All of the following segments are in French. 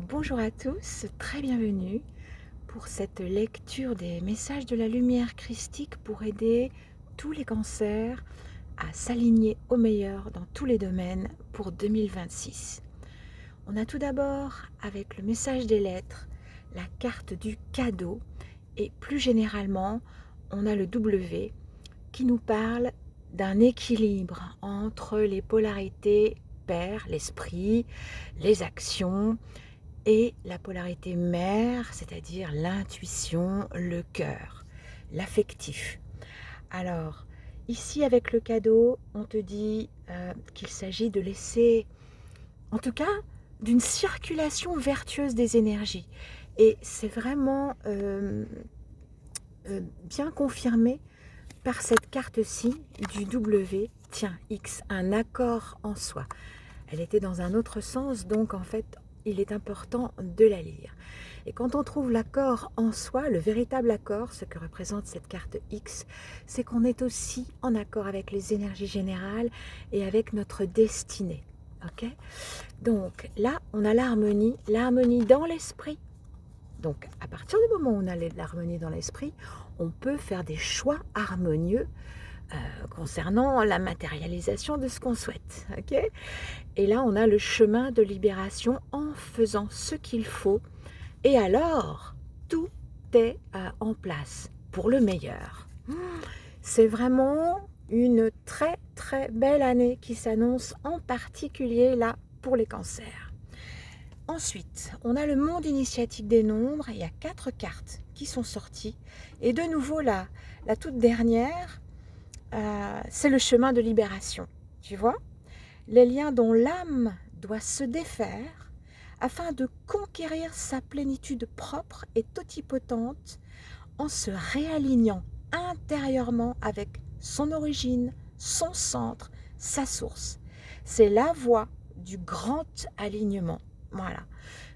Bonjour à tous, très bienvenue pour cette lecture des messages de la lumière christique pour aider tous les cancers à s'aligner au meilleur dans tous les domaines pour 2026. On a tout d'abord, avec le message des lettres, la carte du cadeau et plus généralement, on a le W qui nous parle d'un équilibre entre les polarités père, l'esprit, les actions, et la polarité mère, c'est-à-dire l'intuition, le cœur, l'affectif. Alors, ici avec le cadeau, on te dit qu'il s'agit de laisser, en tout cas, d'une circulation vertueuse des énergies. Et c'est vraiment bien confirmé par cette carte-ci du W, tiens, X, un accord en soi. Elle était dans un autre sens, donc en fait, il est important de la lire. Et quand on trouve l'accord en soi, le véritable accord, ce que représente cette carte X, c'est qu'on est aussi en accord avec les énergies générales et avec notre destinée. Ok ? Donc là, on a l'harmonie dans l'esprit. Donc à partir du moment où on a l'harmonie dans l'esprit, on peut faire des choix harmonieux concernant la matérialisation de ce qu'on souhaite. Ok ? Et là, on a le chemin de libération en faisant ce qu'il faut. Et alors, tout est en place pour le meilleur. C'est vraiment une très très belle année qui s'annonce, en particulier là pour les cancers. Ensuite, on a le monde initiatique des nombres. Il y a 4 cartes qui sont sorties. Et de nouveau, là, la toute dernière, c'est le chemin de libération. Tu vois ? Les liens dont l'âme doit se défaire afin de conquérir sa plénitude propre et totipotente en se réalignant intérieurement avec son origine, son centre, sa source. C'est la voie du grand alignement. Voilà.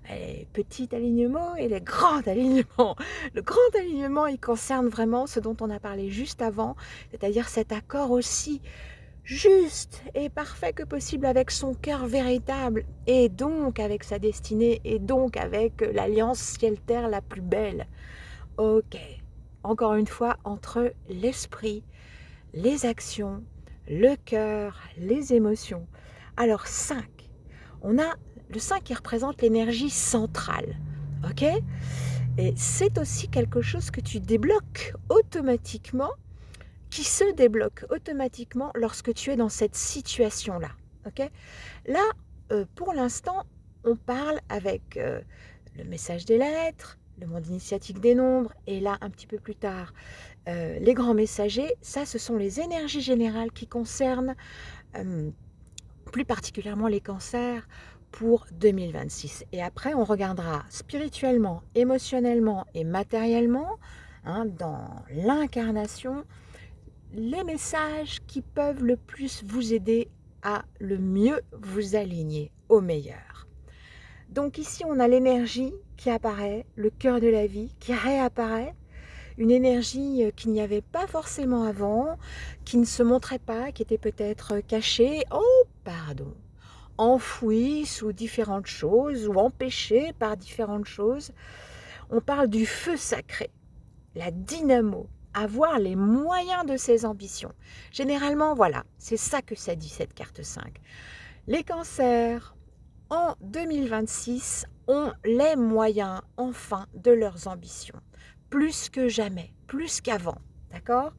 Les petits alignements et les grands alignements. Le grand alignement, il concerne vraiment ce dont on a parlé juste avant, c'est-à-dire cet accord aussi juste et parfait que possible avec son cœur véritable et donc avec sa destinée et donc avec l'alliance ciel-terre la plus belle. Ok, encore une fois, entre l'esprit, les actions, le cœur, les émotions. Alors 5, on a le 5 qui représente l'énergie centrale. Ok ? Et c'est aussi quelque chose que tu débloques automatiquement, qui se débloque automatiquement lorsque tu es dans cette situation-là. Okay ? Là, pour l'instant, on parle avec le message des lettres, le monde initiatique des nombres, et là, un petit peu plus tard, les grands messagers. Ça, ce sont les énergies générales qui concernent plus particulièrement les cancers pour 2026. Et après, on regardera spirituellement, émotionnellement et matériellement, dans l'incarnation, les messages qui peuvent le plus vous aider à le mieux vous aligner au meilleur. Donc ici, on a l'énergie qui apparaît, le cœur de la vie qui réapparaît, une énergie qu'il n'y avait pas forcément avant, qui ne se montrait pas, qui était peut-être cachée, enfouie sous différentes choses ou empêchée par différentes choses. On parle du feu sacré, la dynamo, avoir les moyens de ses ambitions. Généralement, voilà, c'est ça que ça dit cette carte 5. Les cancers, en 2026, ont les moyens, enfin, de leurs ambitions. Plus que jamais, plus qu'avant, d'accord ?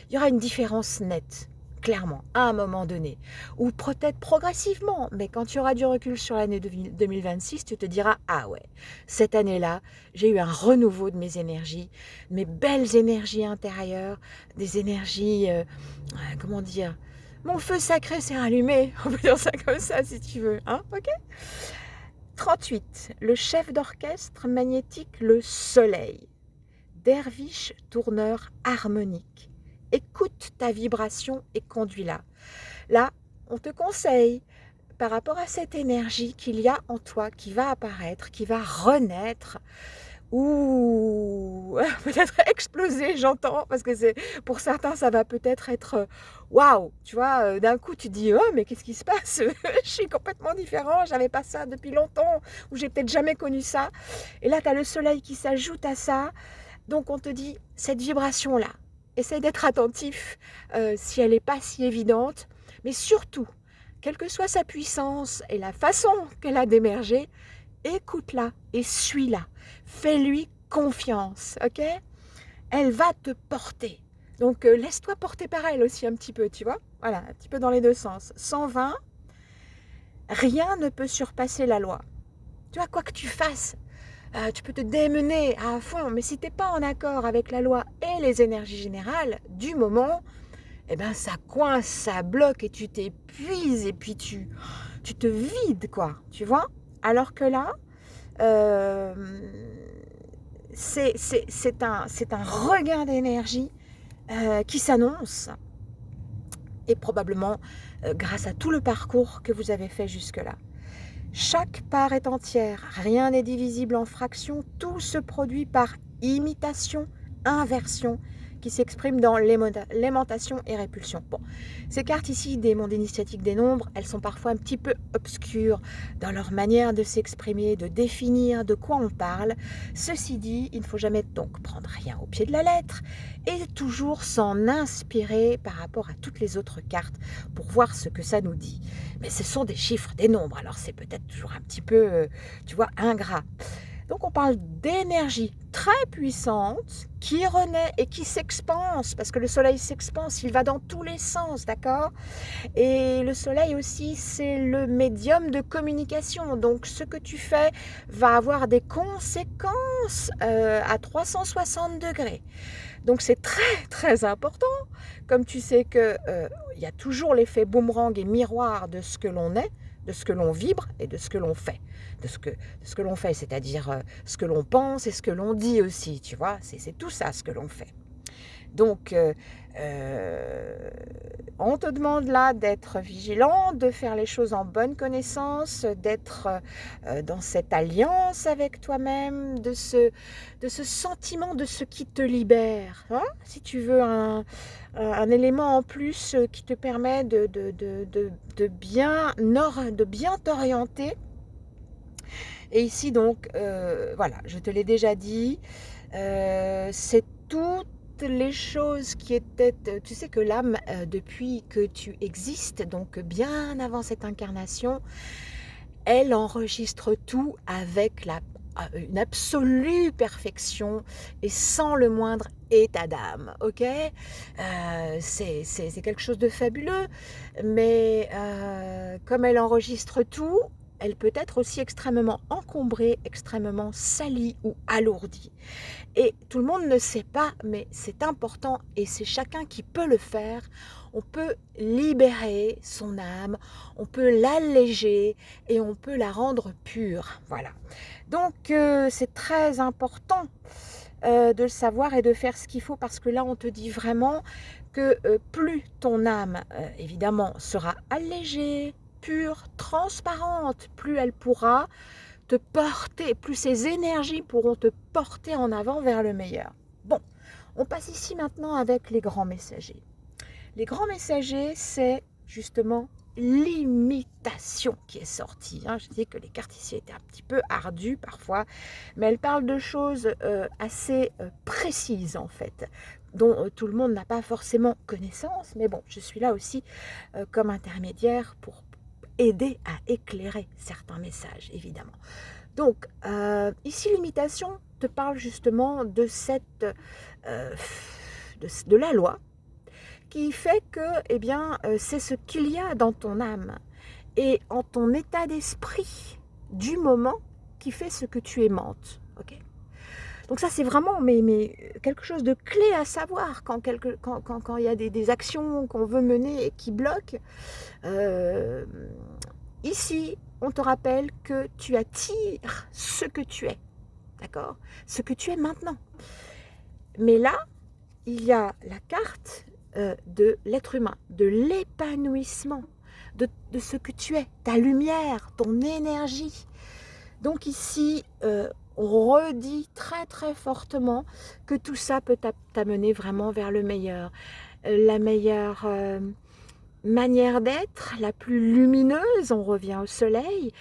Il y aura une différence nette, clairement, à un moment donné, ou peut-être progressivement, mais quand tu auras du recul sur l'année 2026, tu te diras « Ah ouais, cette année-là, j'ai eu un renouveau de mes énergies, mes belles énergies intérieures, des énergies, comment dire, mon feu sacré s'est rallumé, on peut dire ça comme ça si tu veux, hein, ok ? 38, le chef d'orchestre magnétique, le soleil. Derviche tourneur harmonique. Écoute ta vibration et conduis-la. Là, on te conseille, par rapport à cette énergie qu'il y a en toi, qui va apparaître, qui va renaître, ou peut-être exploser, j'entends, parce que c'est pour certains, ça va peut-être être waouh, tu vois, d'un coup tu te dis oh mais qu'est-ce qui se passe? Je suis complètement différent, j'avais pas ça depuis longtemps, ou j'ai peut-être jamais connu ça. Et là, tu as le soleil qui s'ajoute à ça. Donc on te dit cette vibration-là, essaye d'être attentif si elle n'est pas si évidente, mais surtout, quelle que soit sa puissance et la façon qu'elle a d'émerger, écoute-la et suis-la. Fais-lui confiance, ok? Elle va te porter. Donc laisse-toi porter par elle aussi un petit peu, tu vois? Voilà, un petit peu dans les deux sens. 120, rien ne peut surpasser la loi. Tu vois, quoi que tu fasses, tu peux te démener à fond, mais si tu n'es pas en accord avec la loi et les énergies générales du moment, eh ben ça coince, ça bloque et tu t'épuises et puis tu te vides, quoi, tu vois? Alors que là, euh, c'est un regain d'énergie qui s'annonce et probablement grâce à tout le parcours que vous avez fait jusque-là. Chaque part est entière, rien n'est divisible en fractions, tout se produit par imitation, inversion, qui s'exprime dans l'aimantation et répulsion. Bon, ces cartes ici des mondes initiatiques des nombres, elles sont parfois un petit peu obscures dans leur manière de s'exprimer, de définir de quoi on parle. Ceci dit, il ne faut jamais donc prendre rien au pied de la lettre et toujours s'en inspirer par rapport à toutes les autres cartes pour voir ce que ça nous dit. Mais ce sont des chiffres, des nombres, alors c'est peut-être toujours un petit peu, tu vois, ingrat. Donc on parle d'énergie très puissante qui renaît et qui s'expanse, parce que le soleil s'expanse, il va dans tous les sens, d'accord? Et le soleil aussi, c'est le médium de communication, donc ce que tu fais va avoir des conséquences à 360 degrés. Donc c'est très très important, comme tu sais que il y a toujours l'effet boomerang et miroir de ce que l'on est, de ce que l'on vibre et de ce que l'on fait. De ce que l'on fait, c'est-à-dire ce que l'on pense et ce que l'on dit aussi, tu vois, c'est tout ça ce que l'on fait. Donc, on te demande là d'être vigilant, de faire les choses en bonne connaissance, d'être dans cette alliance avec toi-même, de ce sentiment de ce qui te libère. Hein, si tu veux un élément en plus qui te permet de bien t'orienter. Et ici donc, voilà, je te l'ai déjà dit, c'est toutes les choses qui étaient, tu sais que l'âme, depuis que tu existes, donc bien avant cette incarnation, elle enregistre tout avec une absolue perfection et sans le moindre état d'âme, ok? C'est quelque chose de fabuleux, mais comme elle enregistre tout, elle peut être aussi extrêmement encombrée, extrêmement salie ou alourdie. Et tout le monde ne sait pas, mais c'est important et c'est chacun qui peut le faire. On peut libérer son âme, on peut l'alléger et on peut la rendre pure. Voilà. Donc c'est très important de le savoir et de faire ce qu'il faut, parce que là on te dit vraiment que plus ton âme évidemment sera allégée, pure, transparente, plus elle pourra te porter, plus ces énergies pourront te porter en avant vers le meilleur. Bon, on passe ici maintenant avec les grands messagers. Les grands messagers, c'est justement l'imitation qui est sortie. Je dis que les cartes ici étaient un petit peu ardues parfois, mais elles parlent de choses assez précises en fait, dont tout le monde n'a pas forcément connaissance, mais bon, je suis là aussi comme intermédiaire pour aider à éclairer certains messages, évidemment. Donc, ici, l'imitation te parle justement de cette, de la loi, qui fait que, eh bien, c'est ce qu'il y a dans ton âme et en ton état d'esprit du moment qui fait ce que tu aimantes. Ok ? Donc ça, c'est vraiment mais quelque chose de clé à savoir quand il y a des actions qu'on veut mener et qui bloquent. Ici, on te rappelle que tu attires ce que tu es, d'accord ? Ce que tu es maintenant. Mais là, il y a la carte de l'être humain, de l'épanouissement, de ce que tu es, ta lumière, ton énergie. Donc ici, on redit très très fortement que tout ça peut t'amener vraiment vers le meilleur. La meilleure manière d'être, la plus lumineuse, on revient au soleil,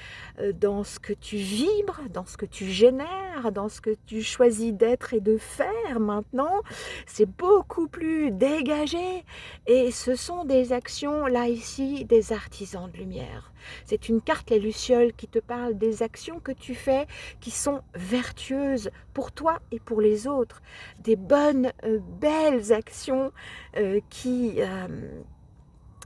dans ce que tu vibres, dans ce que tu génères, dans ce que tu choisis d'être et de faire maintenant, c'est beaucoup plus dégagé et ce sont des actions, là ici, des artisans de lumière. C'est une carte, les Lucioles, qui te parle des actions que tu fais qui sont vertueuses pour toi et pour les autres, des bonnes, belles actions qui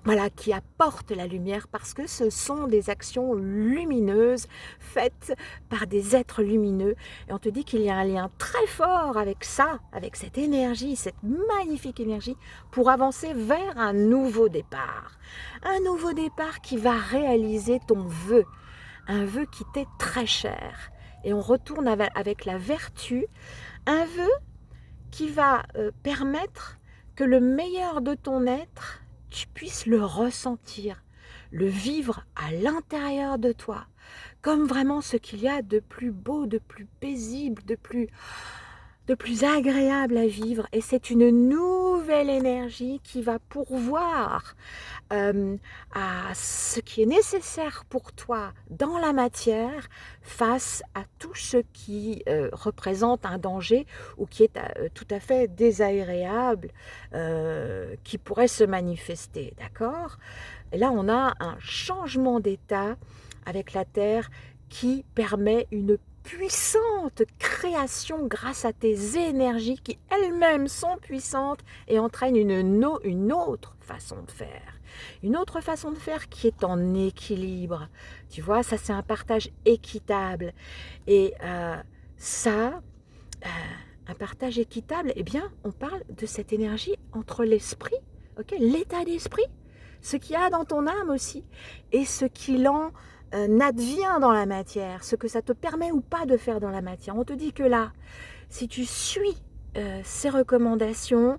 voilà, qui apportent la lumière parce que ce sont des actions lumineuses faites par des êtres lumineux. Et on te dit qu'il y a un lien très fort avec ça, avec cette énergie, cette magnifique énergie, pour avancer vers un nouveau départ. Un nouveau départ qui va réaliser ton vœu, un vœu qui t'est très cher. Et on retourne avec la vertu, un vœu qui va permettre que le meilleur de ton être, tu puisses le ressentir, le vivre à l'intérieur de toi, comme vraiment ce qu'il y a de plus beau, de plus paisible, de plus agréable à vivre. Et c'est une nouvelle énergie qui va pourvoir à ce qui est nécessaire pour toi dans la matière face à tout ce qui représente un danger ou qui est tout à fait désagréable, qui pourrait se manifester, d'accord? Et là, on a un changement d'état avec la Terre qui permet une puissante création grâce à tes énergies qui elles-mêmes sont puissantes et entraînent une autre façon de faire. Une autre façon de faire qui est en équilibre. Tu vois, ça c'est un partage équitable. Et ça, un partage équitable, eh bien, on parle de cette énergie entre l'esprit, okay, l'état d'esprit, ce qu'il y a dans ton âme aussi, et ce qu'il en advient dans la matière, ce que ça te permet ou pas de faire dans la matière. On te dit que là, si tu suis ces recommandations,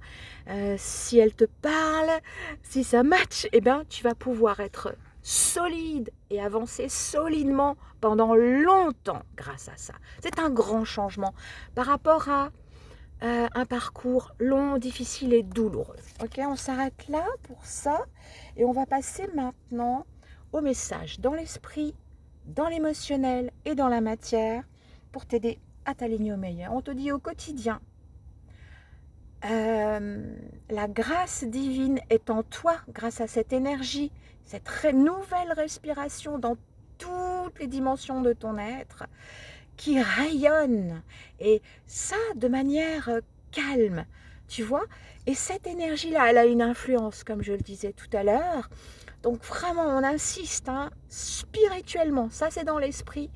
si elles te parlent, si ça match, eh ben, tu vas pouvoir être solide et avancer solidement pendant longtemps grâce à ça. C'est un grand changement par rapport à un parcours long, difficile et douloureux. Ok, on s'arrête là pour ça et on va passer maintenant au message dans l'esprit, dans l'émotionnel et dans la matière pour t'aider à t'aligner au meilleur. On te dit au quotidien, la grâce divine est en toi grâce à cette énergie, cette nouvelle respiration dans toutes les dimensions de ton être qui rayonne et ça de manière calme, tu vois. Et cette énergie-là, elle a une influence, comme je le disais tout à l'heure. Donc vraiment, on insiste, hein, spirituellement, ça c'est dans l'esprit,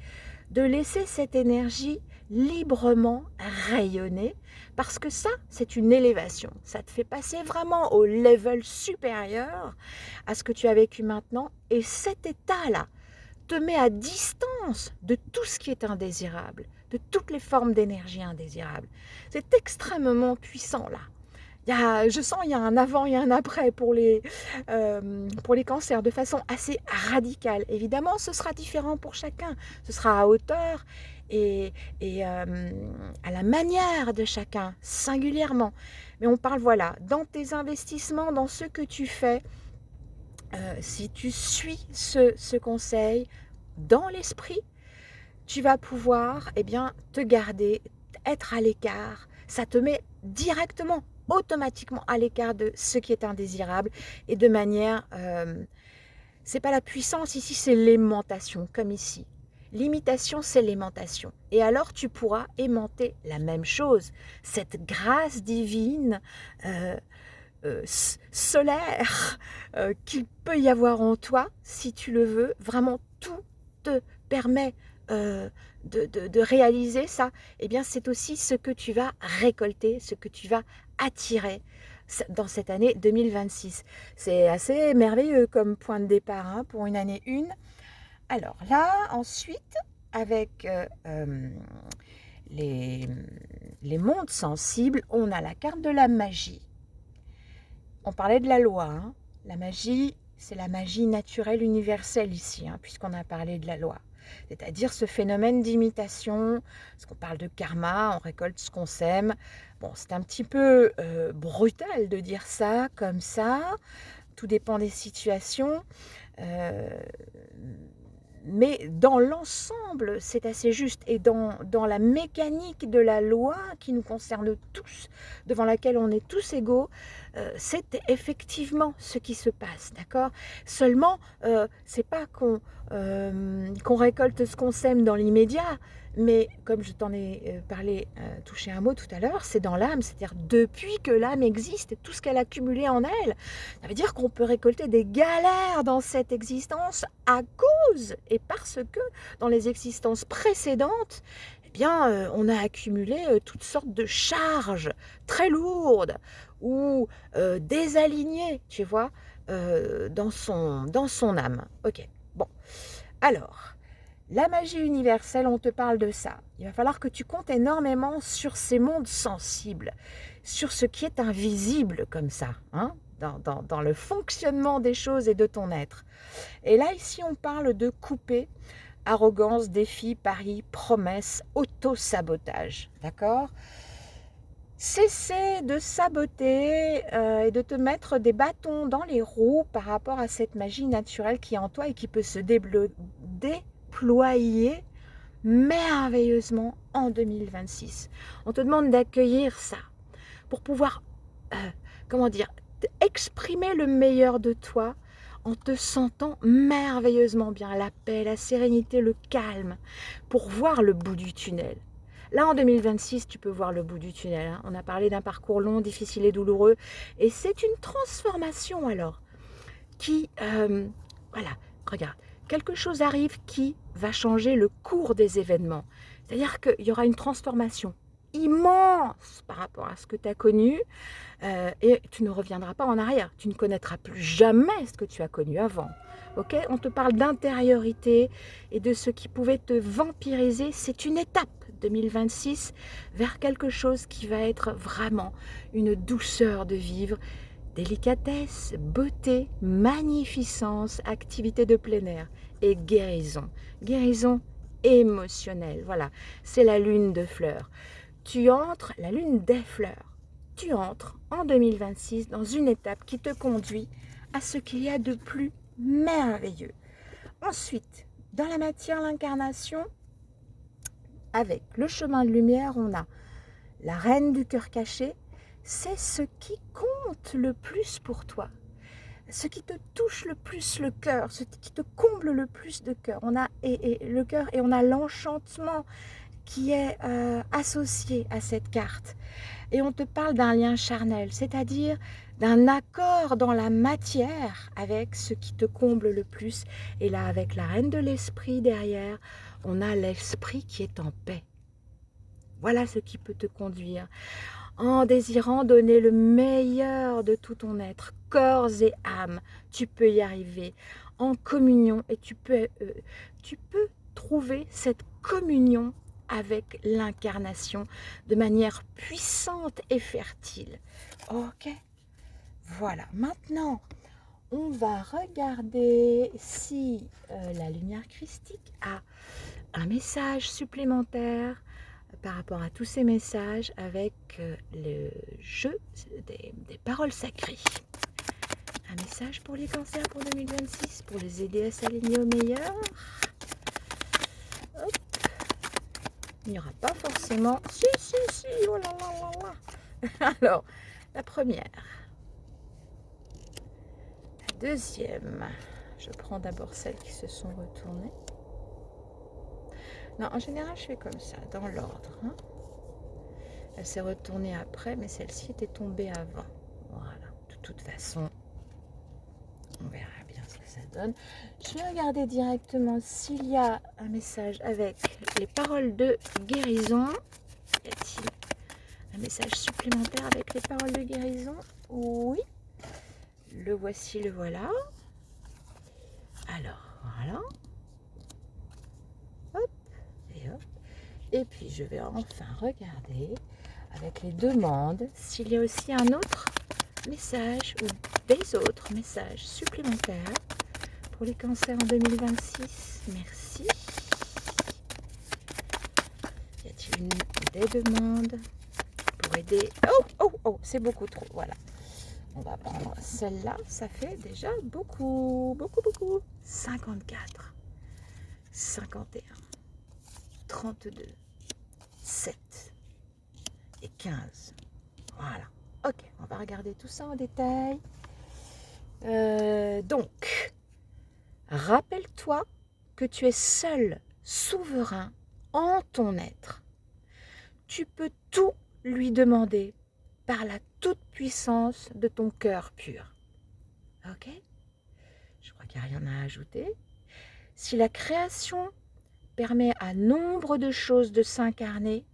de laisser cette énergie librement rayonner, parce que ça, c'est une élévation. Ça te fait passer vraiment au level supérieur à ce que tu as vécu maintenant. Et cet état-là te met à distance de tout ce qui est indésirable, de toutes les formes d'énergie indésirables. C'est extrêmement puissant là. Je sens il y a un avant et un après pour les cancers de façon assez radicale. Évidemment, ce sera différent pour chacun. Ce sera à hauteur et à la manière de chacun, singulièrement. Mais on parle, voilà, dans tes investissements, dans ce que tu fais, si tu suis ce conseil dans l'esprit, tu vas pouvoir te garder, être à l'écart. Ça te met directement, automatiquement à l'écart de ce qui est indésirable et de manière... c'est pas la puissance ici, c'est l'aimantation, comme ici. L'imitation, c'est l'aimantation. Et alors, tu pourras aimanter la même chose. Cette grâce divine solaire qu'il peut y avoir en toi, si tu le veux, vraiment tout te permet de réaliser ça, eh bien c'est aussi ce que tu vas récolter, ce que tu vas attirer dans cette année 2026. C'est assez merveilleux comme point de départ hein, pour une année 1. Alors là, ensuite, avec les mondes sensibles, on a la carte de la magie. On parlait de la loi. La magie, c'est la magie naturelle universelle ici, puisqu'on a parlé de la loi. c'est-à-dire ce phénomène d'imitation, parce qu'on parle de karma, on récolte ce qu'on sème. Bon, c'est un petit peu brutal de dire ça, comme ça, tout dépend des situations. Euh, mais dans l'ensemble, c'est assez juste. Et dans la mécanique de la loi qui nous concerne tous, devant laquelle on est tous égaux, c'est effectivement ce qui se passe, d'accord? Seulement, c'est pas qu'on récolte ce qu'on sème dans l'immédiat, mais comme je t'en ai parlé, touché un mot tout à l'heure, c'est dans l'âme, c'est-à-dire depuis que l'âme existe, tout ce qu'elle a cumulé en elle, ça veut dire qu'on peut récolter des galères dans cette existence à cause et parce que dans les existences précédentes, eh bien, on a accumulé toutes sortes de charges très lourdes ou désalignées, tu vois, dans son âme. Ok, bon. Alors, la magie universelle, on te parle de ça. Il va falloir que tu comptes énormément sur ces mondes sensibles, sur ce qui est invisible comme ça, hein, dans le fonctionnement des choses et de ton être. Et là, ici, on parle de couper arrogance, défi, pari, promesse, auto-sabotage. D'accord ? Cesser de saboter et de te mettre des bâtons dans les roues par rapport à cette magie naturelle qui est en toi et qui peut se déployer merveilleusement en 2026. On te demande d'accueillir ça pour pouvoir, comment dire, exprimer le meilleur de toi en te sentant merveilleusement bien, la paix, la sérénité, le calme, pour voir le bout du tunnel. Là, en 2026, tu peux voir le bout du tunnel. Hein. On a parlé d'un parcours long, difficile et douloureux. Et c'est une transformation, alors, qui... voilà, regarde. Quelque chose arrive qui va changer le cours des événements. C'est-à-dire qu'il y aura une transformation immense par rapport à ce que tu as connu et tu ne reviendras pas en arrière. Tu ne connaîtras plus jamais ce que tu as connu avant. Okay ? On te parle d'intériorité et de ce qui pouvait te vampiriser. C'est une étape 2026 vers quelque chose qui va être vraiment une douceur de vivre, délicatesse, beauté, magnificence, activité de plein air et guérison. Guérison émotionnelle, voilà, c'est la lune de fleurs. Tu entres, la lune des fleurs, tu entres en 2026 dans une étape qui te conduit à ce qu'il y a de plus merveilleux. Ensuite, dans la matière, l'incarnation, avec le chemin de lumière, on a la reine du cœur caché, c'est ce qui compte le plus pour toi, ce qui te touche le plus le cœur, ce qui te comble le plus de cœur. On a le cœur et on a l'enchantement qui est associé à cette carte. Et on te parle d'un lien charnel, c'est-à-dire d'un accord dans la matière avec ce qui te comble le plus. Et là, avec la reine de l'esprit derrière, on a l'esprit qui est en paix. Voilà ce qui peut te conduire en désirant donner le meilleur de tout ton être, corps et âme. Tu peux y arriver en communion et tu peux trouver cette communion avec l'incarnation de manière puissante et fertile. Ok, voilà. Maintenant, on va regarder si la lumière christique a un message supplémentaire par rapport à tous ces messages avec le jeu des paroles sacrées. Un message pour les cancers pour 2026, pour les aider à s'aligner au meilleur. Hop. Il n'y aura pas forcément... Si, oh là là là là. Alors, la première. La deuxième. Je prends d'abord celles qui se sont retournées. Non, en général, je fais comme ça, dans l'ordre. Hein. Elle s'est retournée après, mais celle-ci était tombée avant. Voilà. De toute façon, on verra bien ce que ça donne. Je vais regarder directement s'il y a un message avec les paroles de guérison. Y a-t-il un message supplémentaire avec les paroles de guérison? Oui. Le voici, le voilà. Alors, voilà. Et puis je vais enfin regarder avec les demandes s'il y a aussi un autre message ou des autres messages supplémentaires pour les cancers en 2026. Merci. des demandes pour aider. Oh, oh, oh, c'est beaucoup trop. Voilà. On va prendre celle-là. Ça fait déjà beaucoup, beaucoup, beaucoup. 54, 51, 32, 7 et 15. Voilà. Ok, on va regarder tout ça en détail. Donc, rappelle-toi que tu es seul souverain en ton être. Tu peux tout lui demander par la toute-puissance de ton cœur pur. Ok? Je crois qu'il n'y a rien à ajouter. Si la création permet à nombre de choses de s'incarner,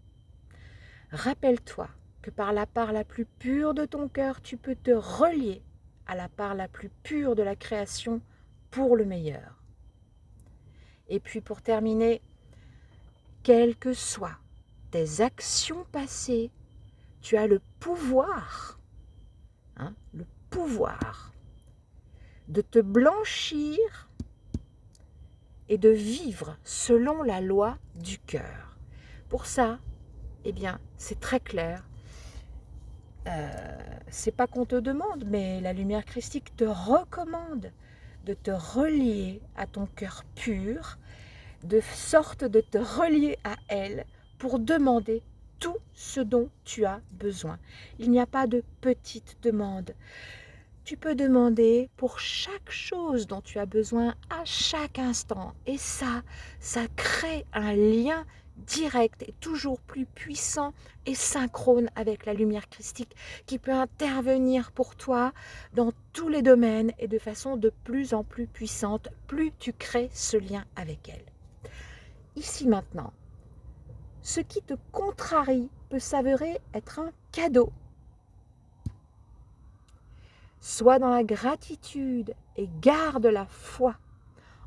rappelle-toi que par la part la plus pure de ton cœur, tu peux te relier à la part la plus pure de la création pour le meilleur. Et puis pour terminer, quelles que soient tes actions passées, tu as le pouvoir de te blanchir et de vivre selon la loi du cœur. Pour ça, eh bien, c'est très clair. C'est pas qu'on te demande, mais la lumière christique te recommande de te relier à ton cœur pur, de sorte de te relier à elle pour demander tout ce dont tu as besoin. Il n'y a pas de petite demande. Tu peux demander pour chaque chose dont tu as besoin à chaque instant. Et ça crée un lien direct et toujours plus puissant et synchrone avec la lumière christique qui peut intervenir pour toi dans tous les domaines et de façon de plus en plus puissante, plus tu crées ce lien avec elle. Ici maintenant, ce qui te contrarie peut s'avérer être un cadeau. Sois dans la gratitude et garde la foi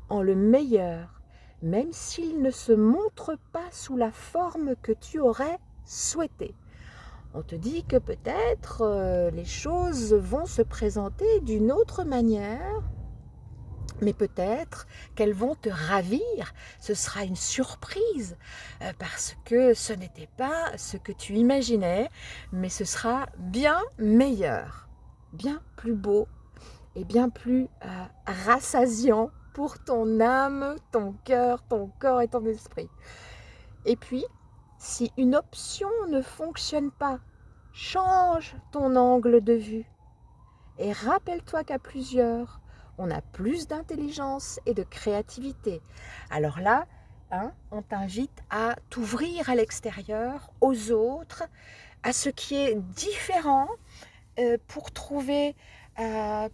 en le meilleur, même s'il ne se montre pas sous la forme que tu aurais souhaité. On te dit que peut-être les choses vont se présenter d'une autre manière, mais peut-être qu'elles vont te ravir. Ce sera une surprise parce que ce n'était pas ce que tu imaginais, mais ce sera bien meilleur. Bien plus beau et bien plus rassasiant pour ton âme, ton cœur, ton corps et ton esprit. Et puis, si une option ne fonctionne pas, change ton angle de vue. Et rappelle-toi qu'à plusieurs, on a plus d'intelligence et de créativité. Alors là, on t'invite à t'ouvrir à l'extérieur, aux autres, à ce qui est différent, pour trouver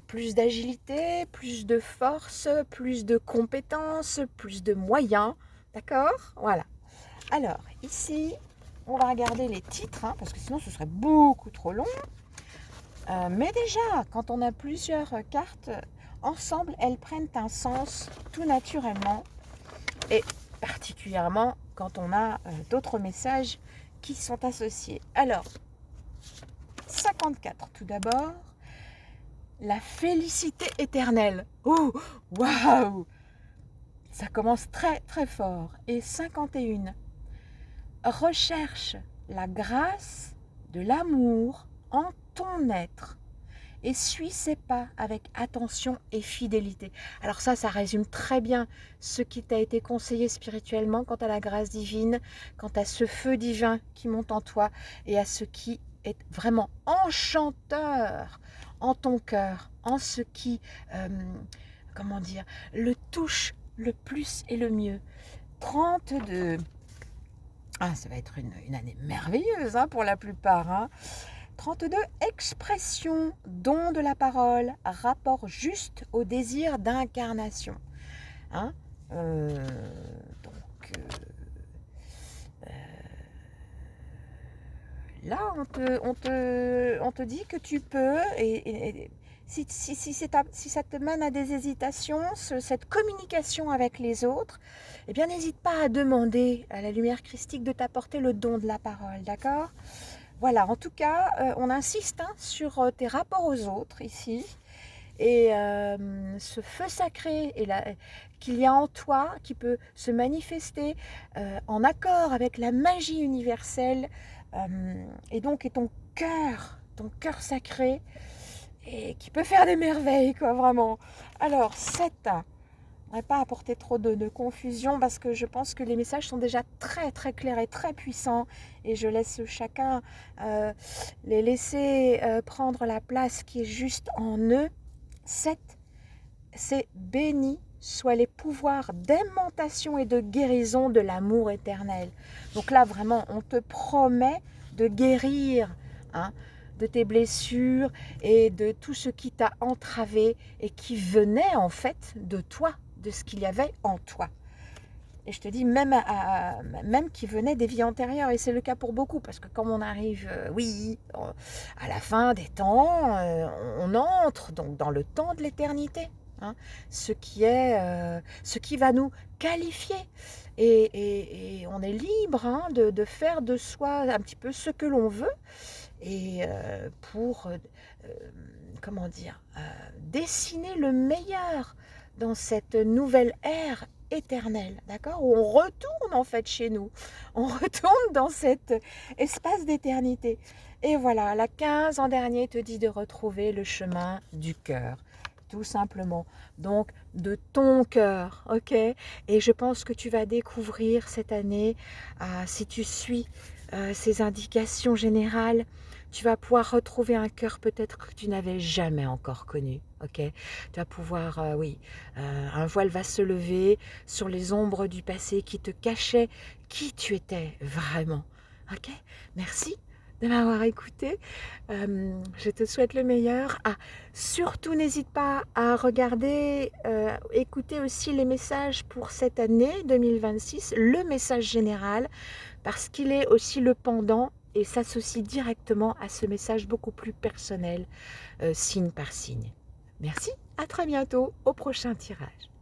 plus d'agilité, plus de force, plus de compétences, plus de moyens. D'accord? Voilà. Alors, ici, on va regarder les titres, parce que sinon ce serait beaucoup trop long. Mais déjà, quand on a plusieurs cartes, ensemble, elles prennent un sens tout naturellement. Et particulièrement quand on a d'autres messages qui sont associés. Alors, 54 tout d'abord, la félicité éternelle. Oh, waouh! Ça commence très très fort. Et 51, recherche la grâce de l'amour en ton être et suis ses pas avec attention et fidélité. Alors ça résume très bien ce qui t'a été conseillé spirituellement quant à la grâce divine, quant à ce feu divin qui monte en toi et à ce qui est vraiment enchanteur en ton cœur, en ce qui, le touche le plus et le mieux. 32. Ah, ça va être une année merveilleuse pour la plupart. 32, expression, don de la parole, rapport juste au désir d'incarnation. Là, on te dit que tu peux, et si ça te mène à des hésitations, cette communication avec les autres, eh bien, n'hésite pas à demander à la lumière christique de t'apporter le don de la parole, d'accord ? Voilà, en tout cas, on insiste sur tes rapports aux autres ici. Et ce feu sacré qu'il y a en toi qui peut se manifester en accord avec la magie universelle et donc et ton cœur sacré, et qui peut faire des merveilles, quoi, vraiment. Alors, 7, on va pas apporter trop de confusion parce que je pense que les messages sont déjà très très clairs et très puissants, et je laisse chacun les laisser prendre la place qui est juste en eux. 7, c'est béni soient les pouvoirs d'aimantation et de guérison de l'amour éternel. Donc là, vraiment, on te promet de guérir de tes blessures et de tout ce qui t'a entravé et qui venait en fait de toi, de ce qu'il y avait en toi. Et je te dis, même qui venait des vies antérieures, et c'est le cas pour beaucoup, parce que comme on arrive, à la fin des temps, on entre donc dans le temps de l'éternité, ce qui va nous qualifier. Et on est libre de faire de soi un petit peu ce que l'on veut, et pour, comment dire, dessiner le meilleur dans cette nouvelle ère éternelle, d'accord, où on retourne en fait chez nous, on retourne dans cet espace d'éternité. Et voilà, la 15 en dernier te dit de retrouver le chemin du cœur, tout simplement, donc de ton cœur, ok. Et je pense que tu vas découvrir cette année, si tu suis ces indications générales, tu vas pouvoir retrouver un cœur peut-être que tu n'avais jamais encore connu, ok. Tu vas pouvoir, un voile va se lever sur les ombres du passé qui te cachaient qui tu étais vraiment, ok. Merci de m'avoir écouté. Je te souhaite le meilleur. Surtout n'hésite pas à regarder, écouter aussi les messages pour cette année 2026, le message général, parce qu'il est aussi le pendant et s'associe directement à ce message beaucoup plus personnel, signe par signe. Merci, à très bientôt au prochain tirage.